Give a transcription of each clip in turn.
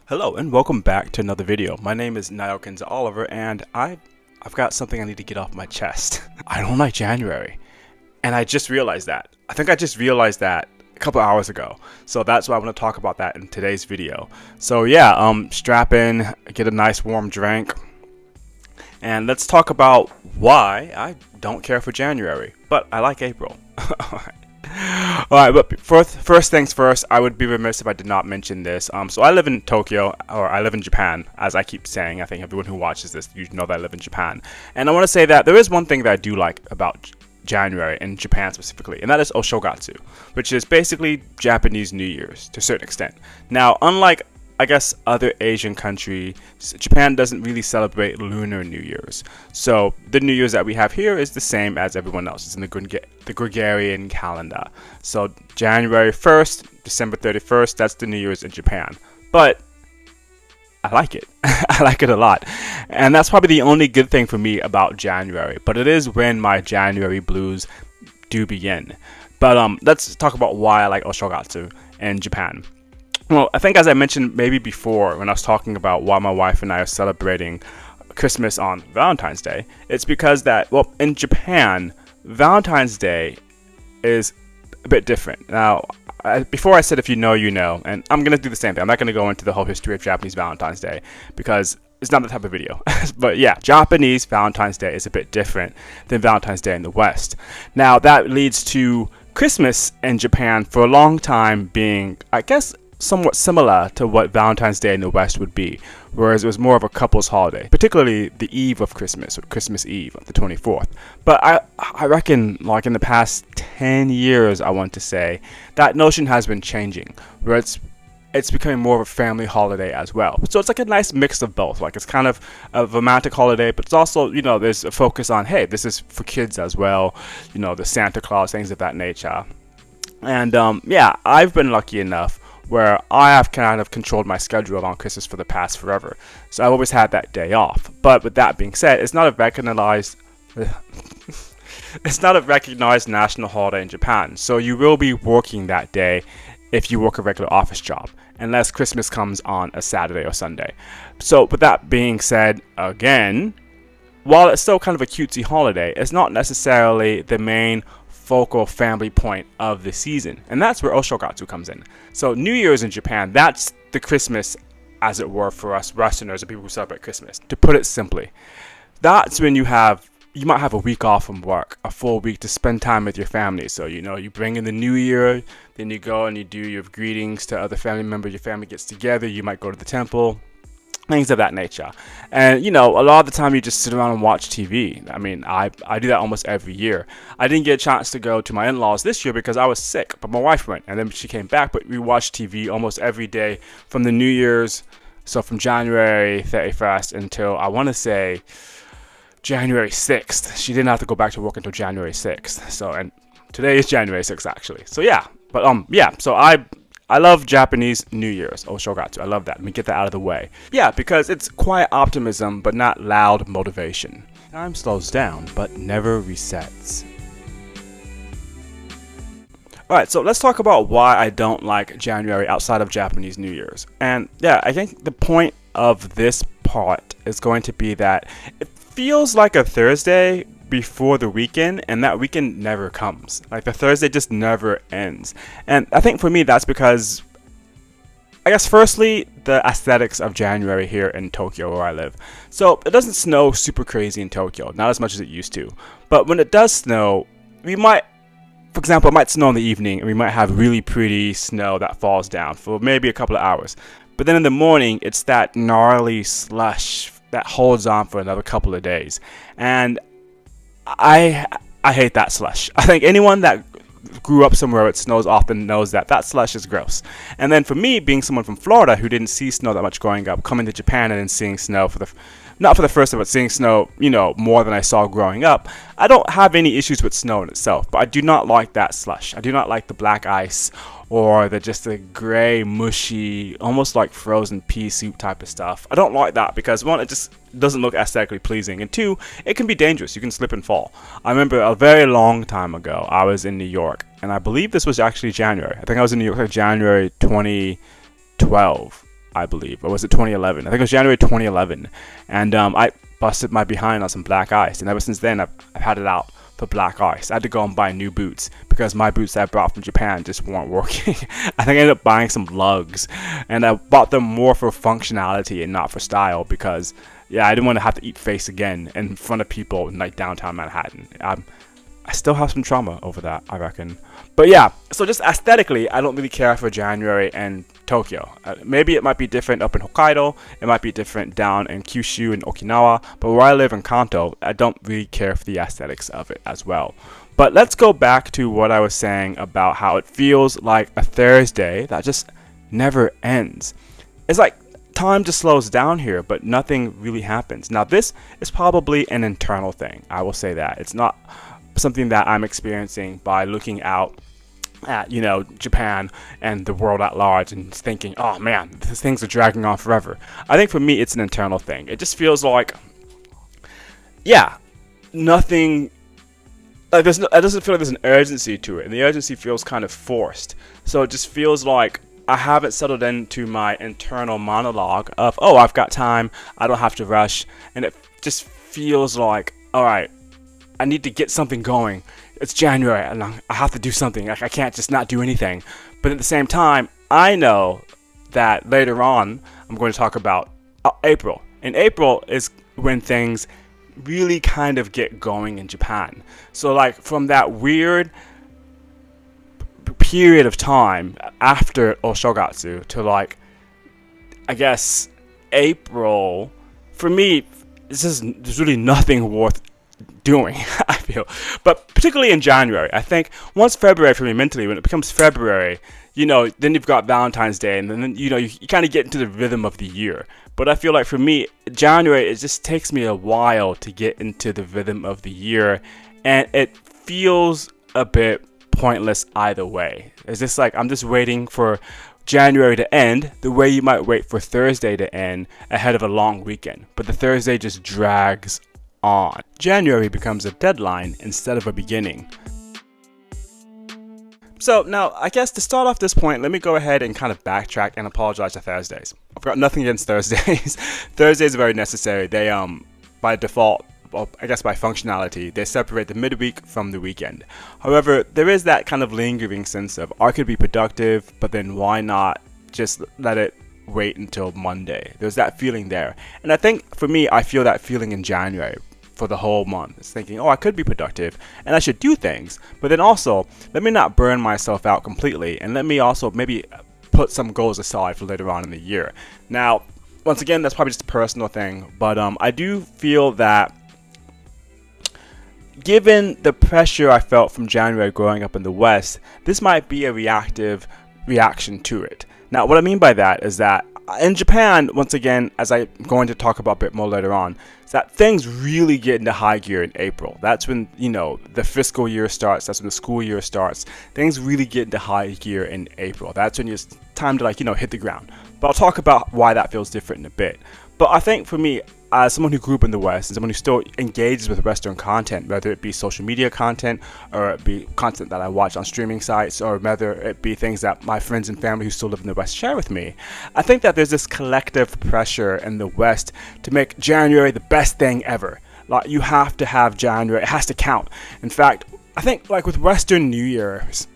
Hello and welcome back to another video. My name is Niles Oliver and I've got something I need to get off my chest. I don't like January. And I just realized that. I think I just realized that a couple hours ago. So that's why I want to talk about that in today's video. So yeah, strap in, get a nice warm drink, and let's talk about why I don't care for January, but I like April. Alright, but first things first, I would be remiss if I did not mention this. So I live in Tokyo, or I live in Japan, as I keep saying. I think everyone who watches this, you know that I live in Japan. And I want to say that there is one thing that I do like about January, in Japan specifically, and that is Oshogatsu, which is basically Japanese New Year's to a certain extent. Now, unlike I guess other Asian countries, Japan doesn't really celebrate Lunar New Year's. So the New Year's that we have here is the same as everyone else. It's in the Gregorian calendar. So January 1st, December 31st, that's the New Year's in Japan. But I like it. I like it a lot. And that's probably the only good thing for me about January. But it is when my January blues do begin. But let's talk about why I like Oshogatsu in Japan. Well, I think as I mentioned maybe before when I was talking about why my wife and I are celebrating Christmas on Valentine's Day, it's because that, well, in Japan, Valentine's Day is a bit different. Now, before I said if you know, you know, and I'm going to do the same thing. I'm not going to go into the whole history of Japanese Valentine's Day because it's not the type of video. But yeah, Japanese Valentine's Day is a bit different than Valentine's Day in the West. Now, that leads to Christmas in Japan for a long time being, I guess, somewhat similar to what Valentine's Day in the West would be, whereas it was more of a couple's holiday, particularly the eve of Christmas, or Christmas Eve, the 24th. But I reckon, like in the past 10 years, I want to say, that notion has been changing, where it's becoming more of a family holiday as well. So it's like a nice mix of both. Like it's kind of a romantic holiday, but it's also, you know, there's a focus on, hey, this is for kids as well, you know, the Santa Claus, things of that nature. And yeah, I've been lucky enough where I have kind of controlled my schedule on Christmas for the past forever. So I've always had that day off. But with that being said, it's not a recognized national holiday in Japan. So you will be working that day if you work a regular office job, unless Christmas comes on a Saturday or Sunday. So with that being said, again, while it's still kind of a cutesy holiday, it's not necessarily the main focal family point of the season, and that's where Oshogatsu comes in. So New Year's in Japan, that's the Christmas, as it were, for us Westerners and people who celebrate Christmas. To put it simply, that's when you might have a week off from work, a full week to spend time with your family. So, you know, you bring in the new year, then you go and you do your greetings to other family members, your family gets together, you might go to the temple, things of that nature. And, you know, a lot of the time you just sit around and watch TV. I mean, I do that almost every year. I didn't get a chance to go to my in-laws this year because I was sick, but my wife went, and then she came back. But we watched TV almost every day from the New Year's, so from January 31st until, I want to say, January 6th. She didn't have to go back to work until January 6th. So, and today is January 6th, actually. So, yeah. But, yeah, so I love Japanese New Year's, Oshogatsu. I love that. Let me get that out of the way. Yeah, because it's quiet optimism, but not loud motivation. Time slows down, but never resets. Alright, so let's talk about why I don't like January outside of Japanese New Year's. And yeah, I think the point of this part is going to be that it feels like a Thursday before the weekend, and that weekend never comes. Like the Thursday just never ends. And I think for me that's because, I guess firstly, the aesthetics of January here in Tokyo where I live. So it doesn't snow super crazy in Tokyo, not as much as it used to. But when it does snow, we might, for example, it might snow in the evening and we might have really pretty snow that falls down for maybe a couple of hours. But then in the morning, it's that gnarly slush that holds on for another couple of days. And I hate that slush. I think anyone that grew up somewhere where it snows often knows that slush is gross. And then for me, being someone from Florida who didn't see snow that much growing up, coming to Japan and then seeing snow not for the first time, but seeing snow, you know, more than I saw growing up, I don't have any issues with snow in itself, but I do not like that slush. I do not like the black ice or the gray, mushy, almost like frozen pea soup type of stuff. I don't like that because, one, it just doesn't look aesthetically pleasing, and two, it can be dangerous. You can slip and fall. I remember a very long time ago, I was in New York, and I believe this was actually January. I think I was in New York like January 2012. I believe, or was it 2011? I think it was January 2011, and I busted my behind on some black ice, and ever since then I've had it out for black ice. I had to go and buy new boots because my boots that I brought from Japan just weren't working. I think I ended up buying some lugs, and I bought them more for functionality and not for style because, yeah, I didn't want to have to eat face again in front of people in like downtown Manhattan. I still have some trauma over that, I reckon. But yeah, so just aesthetically, I don't really care for January and Tokyo. Maybe it might be different up in Hokkaido, it might be different down in Kyushu and Okinawa, but where I live in Kanto, I don't really care for the aesthetics of it as well. But let's go back to what I was saying about how it feels like a Thursday that just never ends. It's like time just slows down here, but nothing really happens. Now, this is probably an internal thing. I will say that. It's not something that I'm experiencing by looking out at, you know, Japan and the world at large and thinking, oh man, these things are dragging on forever. I think for me, it's an internal thing. It just feels like, yeah, nothing. Like it doesn't feel like there's an urgency to it, and the urgency feels kind of forced. So it just feels like I haven't settled into my internal monologue of, oh, I've got time, I don't have to rush, and it just feels like, all right, I need to get something going. It's January, and I have to do something. Like, I can't just not do anything. But at the same time, I know that later on, I'm going to talk about April. And April is when things really kind of get going in Japan. So, like, from that weird period of time after Oshogatsu to, like, I guess, April, for me, there's really nothing worth doing, I feel. But particularly in January, I think once February, for me mentally, when it becomes February, you know, then you've got Valentine's Day, and then, you know, you kind of get into the rhythm of the year. But I feel like for me, January, it just takes me a while to get into the rhythm of the year, and it feels a bit pointless either way. It's just like I'm just waiting for January to end the way you might wait for Thursday to end ahead of a long weekend. But the Thursday just drags on. January becomes a deadline instead of a beginning. So now, I guess to start off this point, let me go ahead and kind of backtrack and apologize to Thursdays. I've got nothing against Thursdays. Thursdays are very necessary. They, by default, well, I guess by functionality, they separate the midweek from the weekend. However, there is that kind of lingering sense of, I could be productive, but then why not just let it wait until Monday? There's that feeling there. And I think, for me, I feel that feeling in January for the whole month. It's thinking, oh, I could be productive and I should do things, but then also let me not burn myself out completely, and let me also maybe put some goals aside for later on in the year. Now, once again, that's probably just a personal thing, but I do feel that given the pressure I felt from January growing up in the West, this might be a reactive reaction to it. Now, what I mean by that is that in Japan, once again, as I'm going to talk about a bit more later on, is that things really get into high gear in April. That's when, you know, the fiscal year starts. That's when the school year starts. Things really get into high gear in April. That's when it's time to, like, you know, hit the ground. But I'll talk about why that feels different in a bit. But I think for me, as someone who grew up in the West and someone who still engages with Western content, whether it be social media content or it be content that I watch on streaming sites, or whether it be things that my friends and family who still live in the West share with me, I think that there's this collective pressure in the West to make January the best thing ever. Like, you have to have January. It has to count. In fact, I think, like, with Western New Year's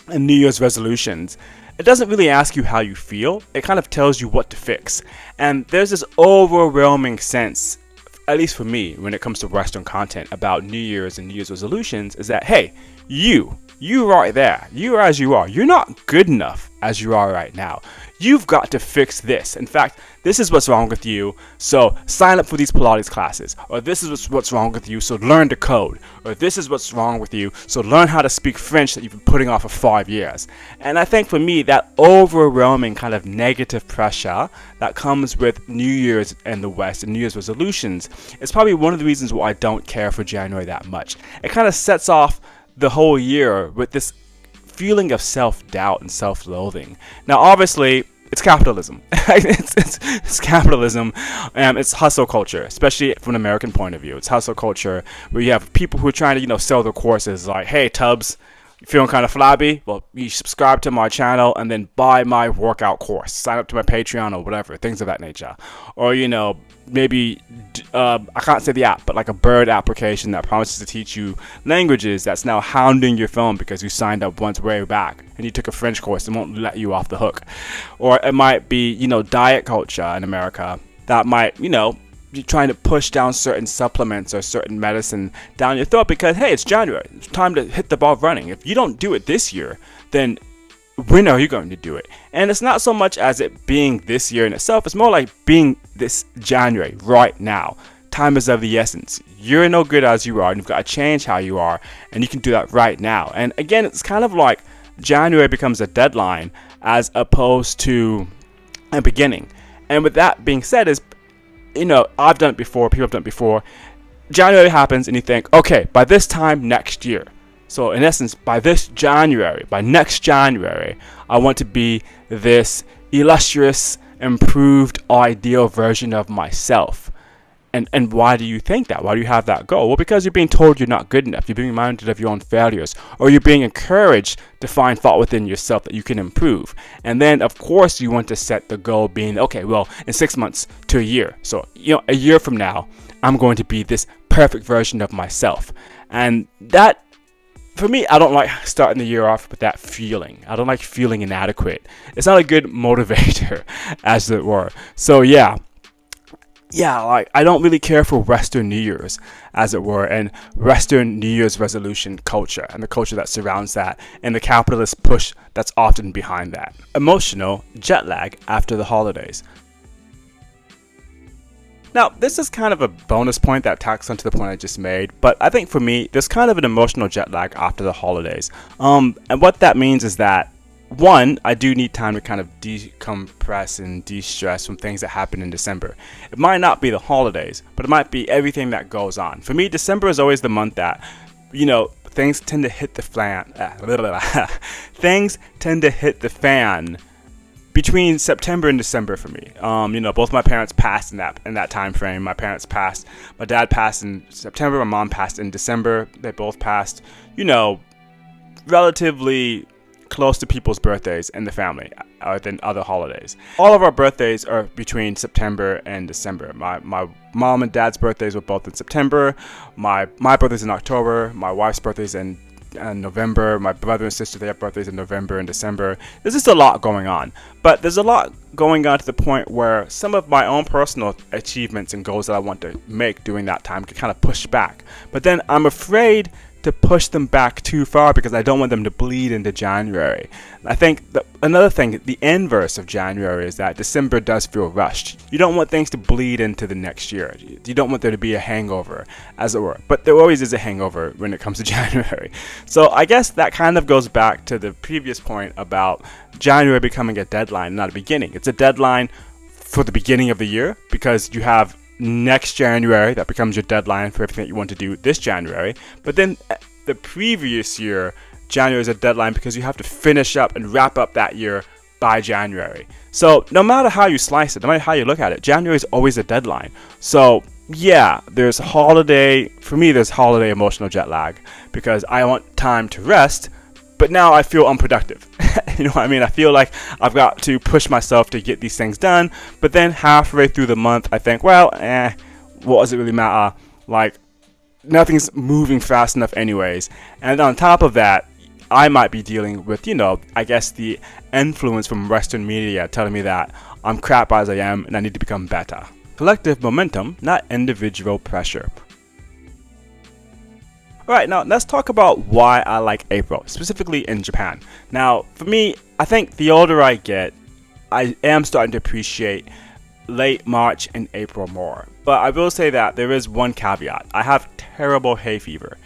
and New Year's resolutions, it doesn't really ask you how you feel. It kind of tells you what to fix. And there's this overwhelming sense, at least for me, when it comes to Western content about New Year's and New Year's resolutions, is that, hey, you right there, you as you are, you're not good enough as you are right now. You've got to fix this. In fact, this is what's wrong with you, so sign up for these Pilates classes. Or this is what's wrong with you, so learn to code. Or this is what's wrong with you, so learn how to speak French that you've been putting off for 5 years. And I think for me, that overwhelming kind of negative pressure that comes with New Year's in the West and New Year's resolutions is probably one of the reasons why I don't care for January that much. It kind of sets off the whole year with this feeling of self-doubt and self-loathing. Now, obviously, it's capitalism. it's capitalism. It's hustle culture, especially from an American point of view. It's hustle culture where you have people who are trying to, you know, sell their courses like, hey, Tubbs, feeling kind of flabby? Well, you subscribe to my channel and then buy my workout course. Sign up to my Patreon or whatever, things of that nature. Or, maybe, I can't say the app, but like a bird application that promises to teach you languages that's now hounding your phone because you signed up once way back and you took a French course and won't let you off the hook. Or it might be, diet culture in America that might, you're trying to push down certain supplements or certain medicine down your throat because, hey, it's January. It's time to hit the ball running. If you don't do it this year, then when are you going to do it? And it's not so much as it being this year in itself. It's more like being this January right now. Time is of the essence. You're no good as you are, and you've got to change how you are, and you can do that right now. And again, it's kind of like January becomes a deadline as opposed to a beginning. And with that being said, I've done it before, people have done it before. January happens and you think, okay, by this time next year. So in essence, by next January, I want to be this illustrious, improved, ideal version of myself. And why do you think that? Why do you have that goal? Well, because you're being told you're not good enough. You're being reminded of your own failures. Or you're being encouraged to find fault within yourself that you can improve. And then, of course, you want to set the goal being, okay, well, in 6 months to a year. So, a year from now, I'm going to be this perfect version of myself. And that, for me, I don't like starting the year off with that feeling. I don't like feeling inadequate. It's not a good motivator, as it were. So, yeah, like I don't really care for Western New Year's, as it were, and Western New Year's resolution culture and the culture that surrounds that and the capitalist push that's often behind that. Emotional jet lag after the holidays. Now, this is kind of a bonus point that tacks onto the point I just made, but I think for me, there's kind of an emotional jet lag after the holidays. And what that means is that, one, I do need time to kind of decompress and de-stress from things that happen in December. It might not be the holidays, but it might be everything that goes on. For me, December is always the month that, things tend to hit the fan. Things tend to hit the fan between September and December for me. Both my parents passed in that time frame. My dad passed in September, my mom passed in December. They both passed, relatively close to people's birthdays in the family than other holidays. All of our birthdays are between September and December. My mom and dad's birthdays were both in September. My birthday's in October. My wife's birthday's in November. My brother and sister, they have birthdays in November and December. There's just a lot going on. But there's a lot going on to the point where some of my own personal achievements and goals that I want to make during that time can kind of push back. But then I'm afraid to push them back too far because I don't want them to bleed into January. I think another thing, the inverse of January is that December does feel rushed. You don't want things to bleed into the next year. You don't want there to be a hangover, as it were. But there always is a hangover when it comes to January. So I guess that kind of goes back to the previous point about January becoming a deadline, not a beginning. It's a deadline for the beginning of the year because you have next January, that becomes your deadline for everything that you want to do this January. But then the previous year, January is a deadline because you have to finish up and wrap up that year by January. So no matter how you slice it, no matter how you look at it, January is always a deadline. So yeah, there's holiday emotional jet lag because I want time to rest, but now I feel unproductive. You know what I mean? I feel like I've got to push myself to get these things done, but then halfway through the month, I think, well, what does it really matter? Like, nothing's moving fast enough anyways. And on top of that, I might be dealing with, I guess the influence from Western media telling me that I'm crap as I am and I need to become better. Collective momentum, not individual pressure. Alright, now let's talk about why I like April, specifically in Japan. Now, for me, I think the older I get, I am starting to appreciate late March and April more. But I will say that there is one caveat. I have terrible hay fever.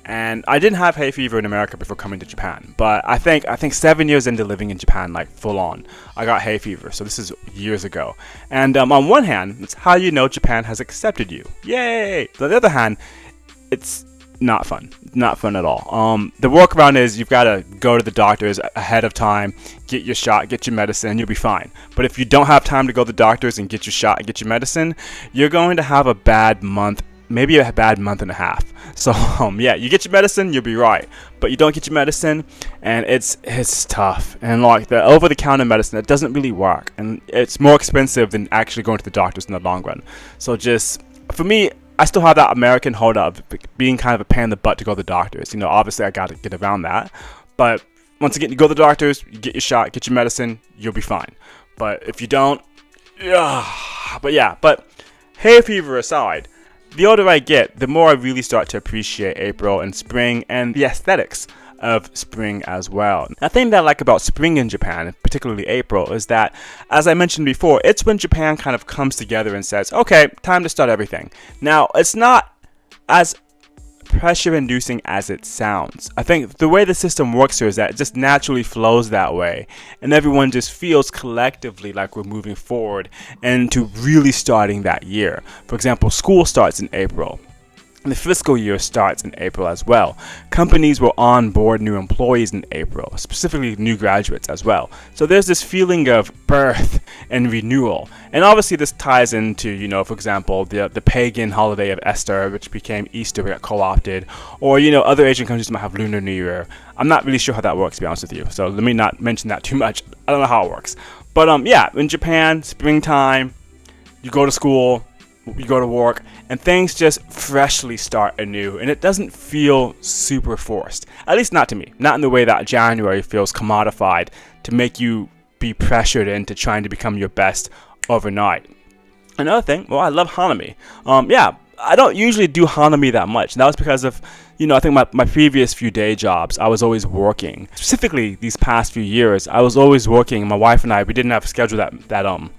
And I didn't have hay fever in America before coming to Japan. But I think 7 years into living in Japan, like full on, I got hay fever. So this is years ago. And on one hand, it's how you know Japan has accepted you. Yay! But on the other hand, it's not fun at all. The workaround is you've got to go to the doctors ahead of time, get your shot, get your medicine, you'll be fine. But if you don't have time to go to the doctors and get your shot and get your medicine, you're going to have a bad month maybe a bad month and a half. So yeah, you get your medicine, you'll be right, but you don't get your medicine, and it's tough. And like the over-the-counter medicine, it doesn't really work, and it's more expensive than actually going to the doctors in the long run. So just for me, I still have that American hold up of being kind of a pain in the butt to go to the doctors. You know, obviously I got to get around that, but once again, you go to the doctors, you get your shot, get your medicine, you'll be fine. But if you don't, but hay fever aside, the older I get, the more I really start to appreciate April and spring and the aesthetics of spring as well. The thing that I like about spring in Japan, particularly April, is that, as I mentioned before, it's when Japan kind of comes together and says, okay, time to start everything. Now, it's not as pressure-inducing as it sounds. I think the way the system works here is that it just naturally flows that way, and everyone just feels collectively like we're moving forward and to really starting that year. For example, school starts in April. The fiscal year starts in April as well. Companies will onboard new employees in April, specifically new graduates as well. So there's this feeling of birth and renewal. And obviously this ties into, you know, for example, the pagan holiday of Easter, which became Easter, got co-opted. Or, you know, other Asian countries might have Lunar New Year. I'm not really sure how that works, to be honest with you. So let me not mention that too much. I don't know how it works. But yeah, in Japan, springtime, you go to school, you go to work, and things just freshly start anew, and it doesn't feel super forced. At least not to me. Not in the way that January feels commodified to make you be pressured into trying to become your best overnight. Another thing, well, I love Hanami. Yeah, I don't usually do Hanami that much, and that was because of, you know, I think my previous few day jobs, I was always working. Specifically, these past few years, I was always working. My wife and I, we didn't have a schedule that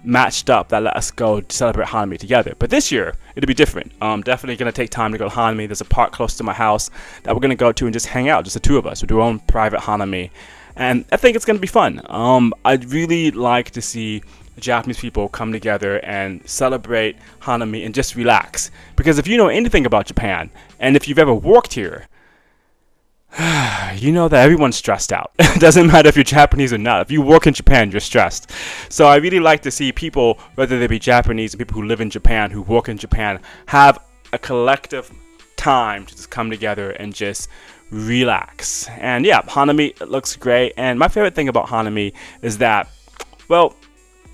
matched up that let us go to celebrate Hanami together. But this year, it'll be different. Definitely going to take time to go to Hanami. There's a park close to my house that we're going to go to and just hang out, just the two of us. We'll do our own private Hanami. And I think it's going to be fun. I'd really like to see Japanese people come together and celebrate Hanami and just relax. Because if you know anything about Japan, and if you've ever worked here, you know that everyone's stressed out. It doesn't matter if you're Japanese or not. If you work in Japan, you're stressed. So I really like to see people, whether they be Japanese or people who live in Japan, who work in Japan, have a collective time to just come together and just relax. And yeah, Hanami looks great. And my favorite thing about Hanami is that, well,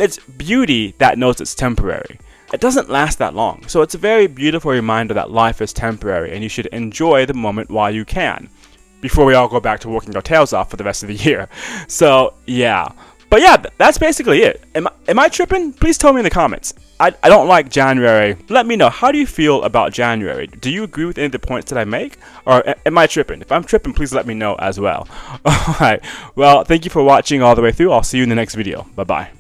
it's beauty that knows it's temporary. It doesn't last that long. So it's a very beautiful reminder that life is temporary and you should enjoy the moment while you can, before we all go back to working our tails off for the rest of the year. So yeah, but yeah, that's basically it. Am I tripping? Please tell me in the comments. I don't like January. Let me know, how do you feel about January? Do you agree with any of the points that I make, or am I tripping? If I'm tripping, please let me know as well. Alright, well, thank you for watching all the way through. I'll see you in the next video. Bye bye.